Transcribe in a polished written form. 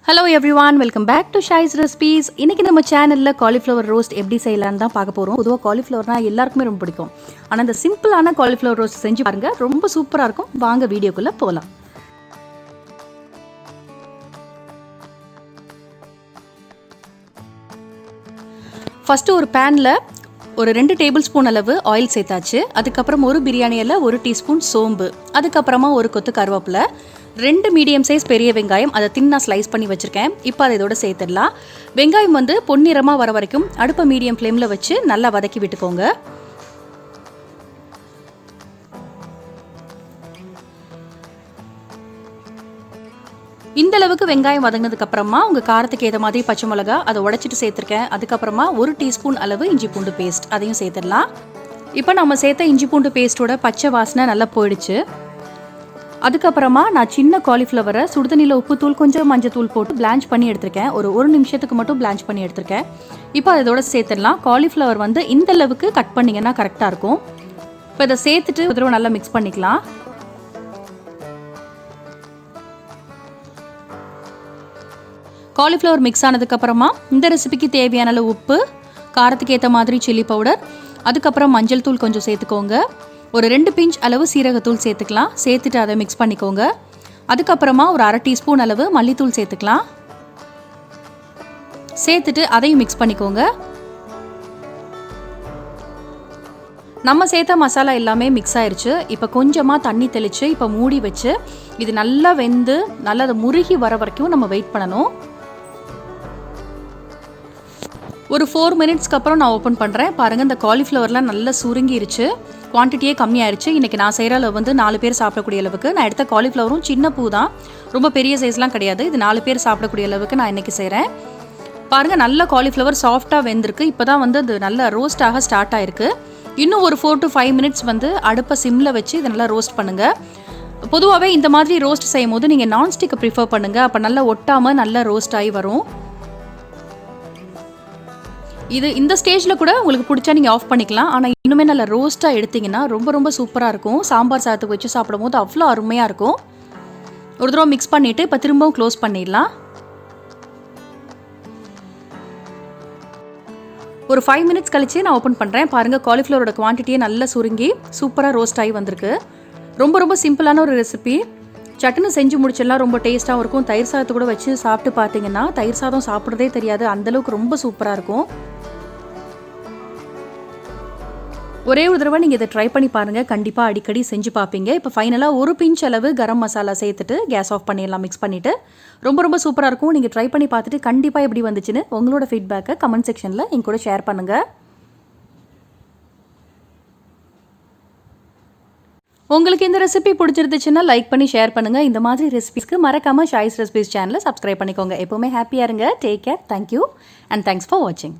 Hello everyone, welcome back to Shai's Recipes. இன்னைக்கு நம்ம சேனல்ல காலிஃப்ளவர் ரோஸ்ட் எப்படி செய்யலாம்னு தான் பார்க்க போறோம். பொதுவா காலிஃப்ளவர்னா எல்லாருக்குமே ரொம்ப பிடிக்கும். ஆனா இந்த சிம்பிளான காலிஃப்ளவர் ரோஸ்ட் செஞ்சு பாருங்க, ரொம்ப சூப்பரா இருக்கும். வாங்க வீடியோக்குள்ள போலாம். ஃபர்ஸ்ட் ஒரு panல ஒரு 2 டேபிள் ஸ்பூன் அளவு ஆயில் சேர்த்தாச்சு. அதுக்கப்புறம் ஒரு பிரியாணி இலை, 1 டீஸ்பூன் சோம்பு, அதுக்கப்புறமா ஒரு கொத்து கருவேப்பிலை, 2 மீடியம் சைஸ் பெரிய வெங்காயம், அதை தின்னா ஸ்லைஸ் பண்ணி வச்சுருக்கேன். இப்போ அதை இதோட சேர்த்துடலாம். வெங்காயம் வந்து பொன்னிறமாக வர வரைக்கும் அடுப்பை மீடியம் ஃப்ளேமில் வச்சு நல்லா வதக்கி விட்டுக்கோங்க. இந்த அளவுக்கு வெங்காயம் வதங்கினதுக்கு அப்புறமா உங்கள் காரத்துக்கு ஏற்ற மாதிரி பச்சை மிளகா அதை உடைச்சிட்டு சேர்த்துருக்கேன். அதுக்கப்புறமா 1 டீஸ்பூன் அளவு இஞ்சி பூண்டு பேஸ்ட் அதையும் சேர்த்துடலாம். இப்போ நம்ம சேர்த்த இஞ்சி பூண்டு பேஸ்ட்டோட பச்சை வாசனை நல்லா போயிடுச்சு. அதுக்கப்புறமா நான் சின்ன காலிஃப்ளவரை சுடுதண்ணியில் உப்புத்தூள் கொஞ்சம் மஞ்சத்தூள் போட்டு பிளான்ச் பண்ணி எடுத்திருக்கேன். ஒரு நிமிஷத்துக்கு மட்டும் பிளான்ச் பண்ணி எடுத்திருக்கேன். இப்போ அதோட சேர்த்துடலாம். காலிஃப்ளவர் வந்து இந்த அளவுக்கு கட் பண்ணிங்கன்னா கரெக்டாக இருக்கும். இப்போ இதை சேர்த்துட்டு ஒரு தடவை நல்லா மிக்ஸ் பண்ணிக்கலாம். காலிஃப்ளவர் மிக்ஸ் ஆனதுக்கப்புறமா இந்த ரெசிபிக்கு தேவையான அளவு உப்பு, காரத்துக்கு ஏற்ற மாதிரி சில்லி பவுடர், அதுக்கப்புறம் மஞ்சள் தூள் கொஞ்சம் சேர்த்துக்கோங்க. ஒரு 2 பிஞ்ச் அளவு சீரகத்தூள் சேர்த்துக்கலாம். சேர்த்துட்டு அதை மிக்ஸ் பண்ணிக்கோங்க. அதுக்கப்புறமா ஒரு 1/2 டீஸ்பூன் அளவு மல்லித்தூள் சேர்த்துக்கலாம். சேர்த்துட்டு அதையும் மிக்ஸ் பண்ணிக்கோங்க. நம்ம சேர்த்த மசாலா எல்லாமே மிக்ஸ் ஆயிடுச்சு. இப்போ கொஞ்சமாக தண்ணி தெளித்து இப்போ மூடி வச்சு இது நல்லா வெந்து நல்லா அதை முருகி வர வரைக்கும் நம்ம வெயிட் பண்ணணும். ஒரு 4 மினிட்ஸ்க்கு அப்புறம் நான் ஓப்பன் பண்ணுறேன். பாருங்கள், இந்த காலிஃப்ளவர்லாம் நல்லா சுருங்கிருச்சு. குவான்டிட்டியே கம்மியாயிருச்சு. இன்றைக்கி நான் செய்கிற அளவு வந்து 4 பேர் சாப்பிடக்கூடிய அளவுக்கு. நான் எடுத்த காலிஃப்ளவரும் சின்ன பூ தான், ரொம்ப பெரிய சைஸ்லாம் கிடையாது. இது 4 பேர் சாப்பிடக்கூடிய அளவுக்கு நான் இன்றைக்கி செய்கிறேன். பாருங்கள், நல்ல காலிஃப்ளவர் சாஃப்டாக வெந்திருக்கு. இப்போ தான் வந்து அது நல்லா ரோஸ்ட் ஆக ஸ்டார்ட் ஆகிருக்கு. இன்னும் ஒரு 4 to 5 மினிட்ஸ் வந்து அடுப்பை சிம்மில் வச்சு இதை நல்லா ரோஸ்ட் பண்ணுங்கள். பொதுவாகவே இந்த மாதிரி ரோஸ்ட் செய்யும் போது நீங்கள் நான்ஸ்டிக்கை ப்ரிஃபர் பண்ணுங்கள். அப்போ நல்லா ஒட்டாமல் நல்லா ரோஸ்ட் ஆகி வரும். இது இந்த ஸ்டேஜில் கூட உங்களுக்கு பிடிச்சா நீங்கள் ஆஃப் பண்ணிக்கலாம். ஆனால் இன்னுமே நல்லா ரோஸ்ட்டாக எடுத்திங்கன்னா ரொம்ப சூப்பராக இருக்கும். சாம்பார் சாதத்துக்கு வச்சு சாப்பிடும் போது அவ்வளோ அருமையாக இருக்கும். ஒரு தடவை மிக்ஸ் பண்ணிவிட்டு இப்போ திரும்பவும் க்ளோஸ் பண்ணிடலாம். ஒரு 5 மினிட்ஸ் கழிச்சு நான் ஓப்பன் பண்ணுறேன். பாருங்கள், காலிஃப்ளவரோட குவான்டிட்டியே நல்லா சுருங்கி சூப்பராக ரோஸ்ட் ஆகி வந்திருக்கு. ரொம்ப சிம்பிளான ஒரு ரெசிபி. சட்டுன்னு செஞ்சு முடிச்சிடலாம். ரொம்ப டேஸ்ட்டாகவும் இருக்கும். தயிர் சாதத்தை கூட வச்சு சாப்பிட்டு பார்த்தீங்கன்னா தயிர் சாதம் சாப்பிட்றதே தெரியாது, அந்தளவுக்கு ரொம்ப சூப்பராக இருக்கும். ஒரே ஒரு தடவை நீங்கள் இதை ட்ரை பண்ணி பாருங்கள். கண்டிப்பாக அடிக்கடி செஞ்சு பார்ப்பீங்க. இப்போ ஃபைனலாக ஒரு பிஞ்ச் அளவு கரம் மசாலா சேர்த்துட்டு கேஸ் ஆஃப் பண்ணிடலாம். மிக்ஸ் பண்ணிவிட்டு ரொம்ப சூப்பராக இருக்கும். நீங்கள் ட்ரை பண்ணி பார்த்துட்டு கண்டிப்பாக எப்படி வந்துச்சுன்னு உங்களோட ஃபீட்பேக்கை கமெண்ட் செக்ஷனில் என் கூட ஷேர் பண்ணுங்கள். உங்களுக்கு இந்த ரெசிபி பிடிச்சிருந்துச்சுன்னா லைக் பண்ணி ஷேர் பண்ணுங்கள். இந்த மாதிரி ரெசிபிஸ்க்கு மறக்காமல் ஷாய்ஸ் ரெசிபிஸ் சேனலை சப்ஸ்கிரைப் பண்ணிக்கோங்க. எப்போவுமே ஹாப்பியாக இருங்க. Take care. Thank you and thanks for வாட்சிங்.